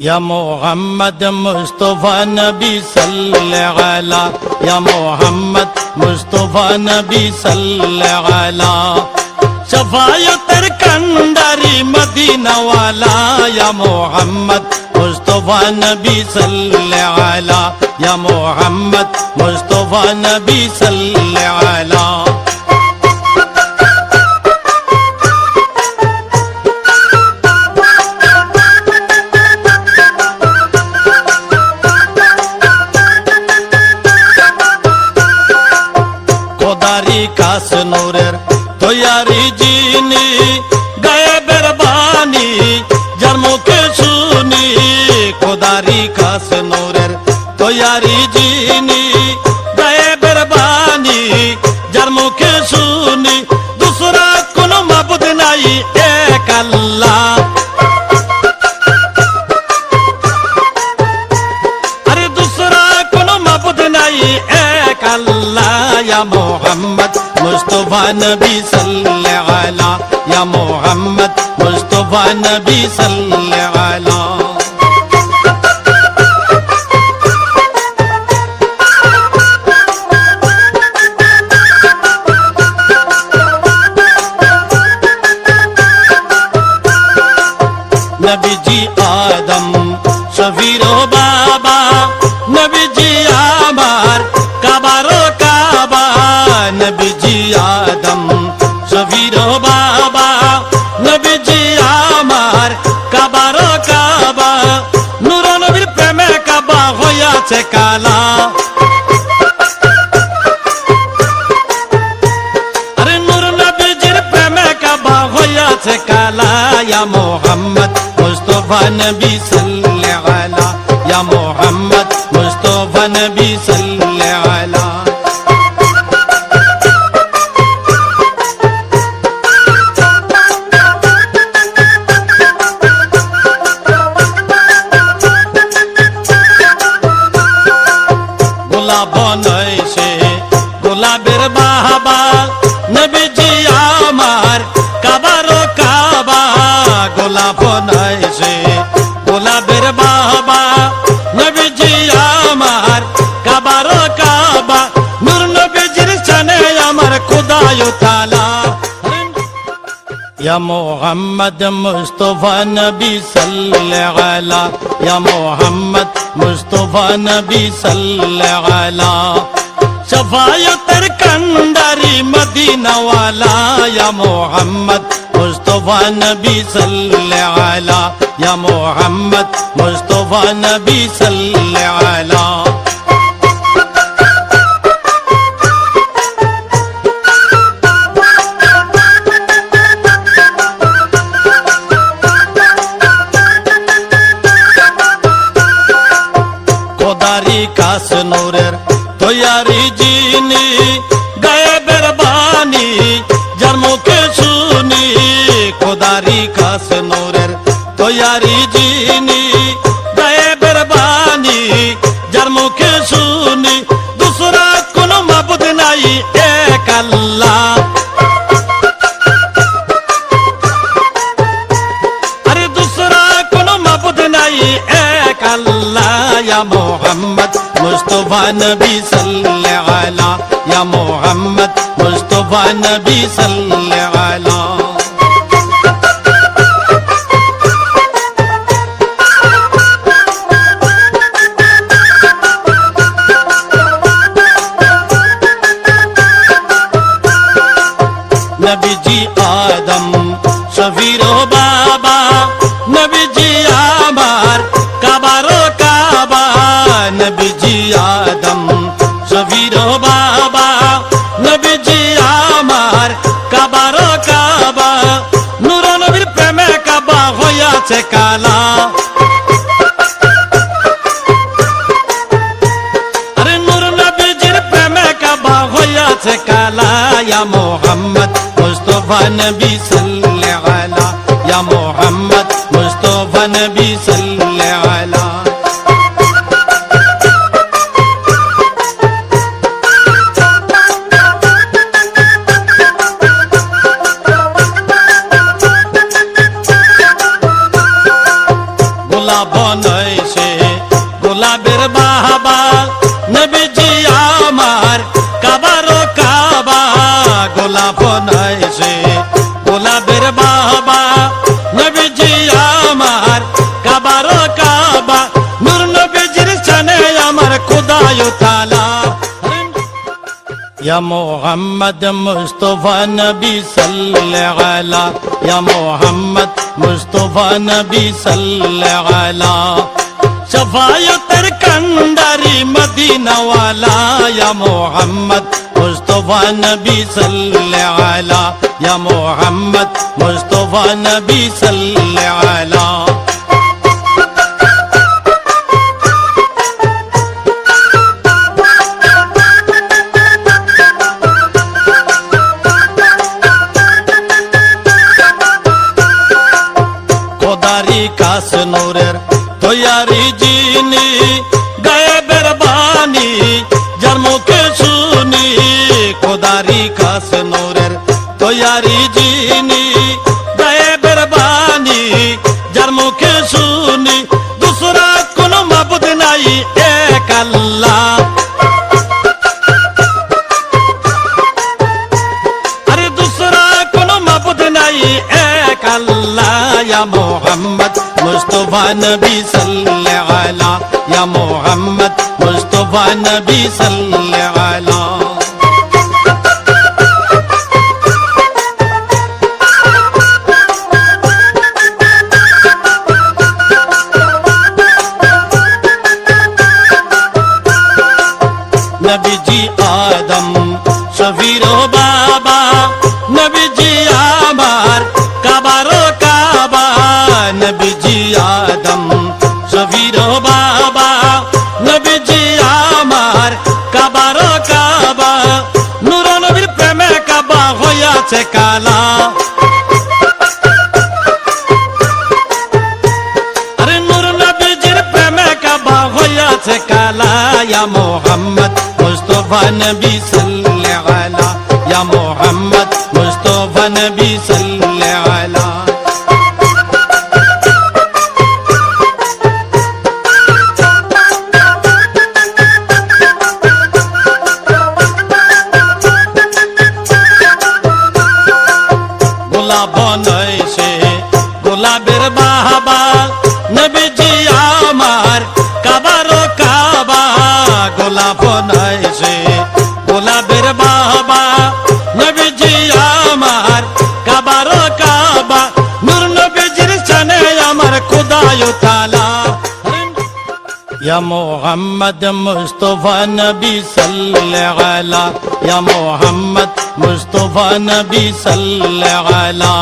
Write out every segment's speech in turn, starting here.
يا محمد مصطفى نبي صل على يا محمد مصطفى نبي صل على شفاعتر كندري مدينة والا يا محمد مصطفى نبي صل على يا محمد مصطفى نبي صل على কাস নূরের তৈয়ারি জিনি গায়েবের বাণী যার মুখে শুনি খোদারি কাস নূরের তৈয়ারি জিনি গায়েবের বাণী যার মুখে শুনি দুসরা কোন মাবুদ নাই এক আল্লাহ আরে দুসরা কোন মাবুদ নাই এক আল্লাহ يا محمد مصطفى نبي صل على يا محمد مصطفى نبي صل على نبي جي آدم شفير بابا نبي جي آمار কাবারো কাবা নবীজি আদম শফির বাবা নবীজি আমার কাবারো কাবা নূর নবীর প্রেমে কাবা হইয়াছে কালা আরে নূর নবীজির প্রেমে কাবা হইয়াছে কালা ইয়া মুহাম্মদ মুস্তাফা নবী সাল্লাল্লাহু আলা ইয়া মুহাম্মদ মুস্তাফা নবী সাল্লাল্লাহু আলা গোলাপ নয়সে গোলাপের বাহাবা নবীজি আমার কাবারো কাবা গোলাপ নয়সে গোলাপের বাহাবা নবীজি আমার কাবারো কাবা নূর নবীজির শানে আমার খোদায় তাআলা يا محمد مصطفى نبي صل على يا محمد مصطفى نبي صل على شفاعتر كندري مدينة والا يا محمد مصطفى نبي صل على يا محمد مصطفى نبي صل على খোদারি কাস নূরের তৈয়ারি জিনি গায়েবের বাণী যার মুখে শুনি খোদারি কাস নূরের তৈয়ারি জিনি গায়েবের বাণী যার মুখে শুনি দুসরা কোন মাবুদ নাই এক আল্লাহ আরে দুসরা কোন মাবুদ নাই এক আল্লাহ يا محمد مصطفى نبي صل على يا محمد مصطفى نبي صل على نبي جي آدم شفير بابا نبي جي آمار কাবারো কাবা নবীজি আদম শফির বাবা নবীজি আমার কাবারো কাবা নূর নবীর প্রেমে কাবা হইয়াছে কালা আরে নূর নবীজির প্রেমে কাবা হইয়াছে কালা ইয়া মুহাম্মদ মুস্তাফা নবী সাল্লাল্লাহু আলা ইয়া মুহাম্মদ মুস্তাফা নবী সাল্লাল্লাহু আলা গোলাপ বনাইছে গোলাপের বাবা নবীজি আমার কাবারো কাবা গোলাপ বনাইছে গোলাপের বাবা নবীজি আমার কাবারো কাবা নূর নবীজির শানে আমার খোদায় তাআলা يا محمد مصطفى نبی صلی علی یا محمد مصطفى نبی صلی علی شفاعت کندری مدینہ والا یا محمد مصطفى نبی صلی علی یا محمد مصطفى نبی صلی علی কাস নূরের তৈয়ারি জিনি গায়েবের বাণী যার মুখে শুনি খোদারি কাস নূরের তৈয়ারি জিনি গায়েবের বাণী যার মুখে শুনি দুসরা কোনো মাবুদ নাই এক আল্লাহ আরে দুসরা কোনো মাবুদ নাই এক আল্লাহ ইয়া মুহাম্মদ मुस्तफा नबी सल्ले अला या मोहम्मद मुस्तफा नबी सल्ले अला नबी जी आदम शफीरो बाबा नबी जी आमार काबारो काबा नबी जी आदम शफीरो बाबा नबी जी आमार काबारो काबा नूर नबीर प्रेमे काबा হইয়াছে কালা আরে নূর নবীজির প্রেমে কাবা হইয়াছে কালা ইয়া মুহাম্মদ মুস্তাফা নবী সাল্লি আলা ইয়া মুহাম্মদ মুস্তাফা নবী সাল্লি আলা বনাইছে গোলাপের বাবা নবীজি আমার কাবারো কাবা গোলাপ বনাইছে গোলাপের বাবা নবীজি আমার কাবারো কাবা নূর নবীজির শানে আমার খোদায় তাআলা या मोहम्मद मुस्तफा नबी सल्ले अला या मोहम्मद मुस्तफा नबी सल्ले अला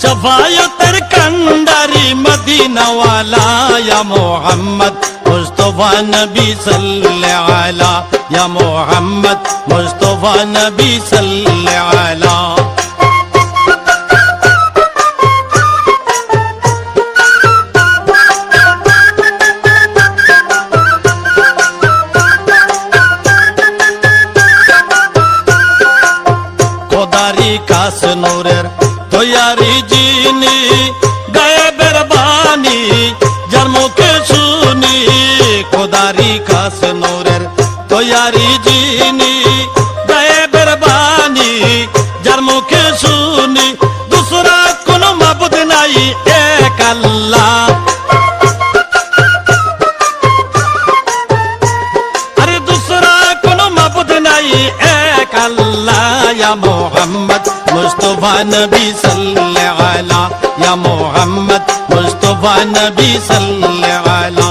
शफाअत कंदारी मदीना वाला या मोहम्मद मुस्तफा नबी सल्ले अला या मोहम्मद मुस्तफा नबी सल्ले अला কাস নূরের তৈয়ারি জিনি গায়েবের বাণী যার মুখে শুনি খোদারি কাস নূরের তৈয়ারি জিনি গায়েবের বাণী যার মুখে শুনি দুসরা কোনো মাবুদ নাই এক আল্লাহ আরে দুসরা কোনো মাবুদ নাই এক আল্লাহ ইয়া মুহাম্মদ मुस्तफा नबी सल्ले अला या मोहम्मद मुस्तफा नबी सल्ले अला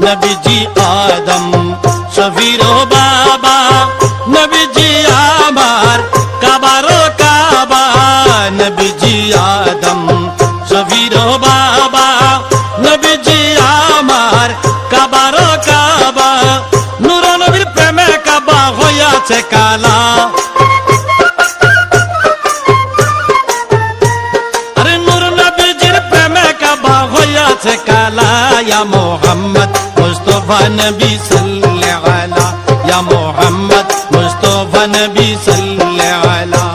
नबी जी आदम शफीरो बाबा नबी जी आमार काबारो काबा नबी जी आदम शफीरो बाबा नबी जी आमार काबारो काबा नूर नबीर प्रेमे काबा হইয়াছে কালা আরে নূর নবীজির প্রেমে কাবা হইয়াছে কালা ইয়া মুহাম্মদ মুস্তাফা मुस्तफा नबी सल्ले अला या मोहम्मद मुस्तफा नबी सल्ले अला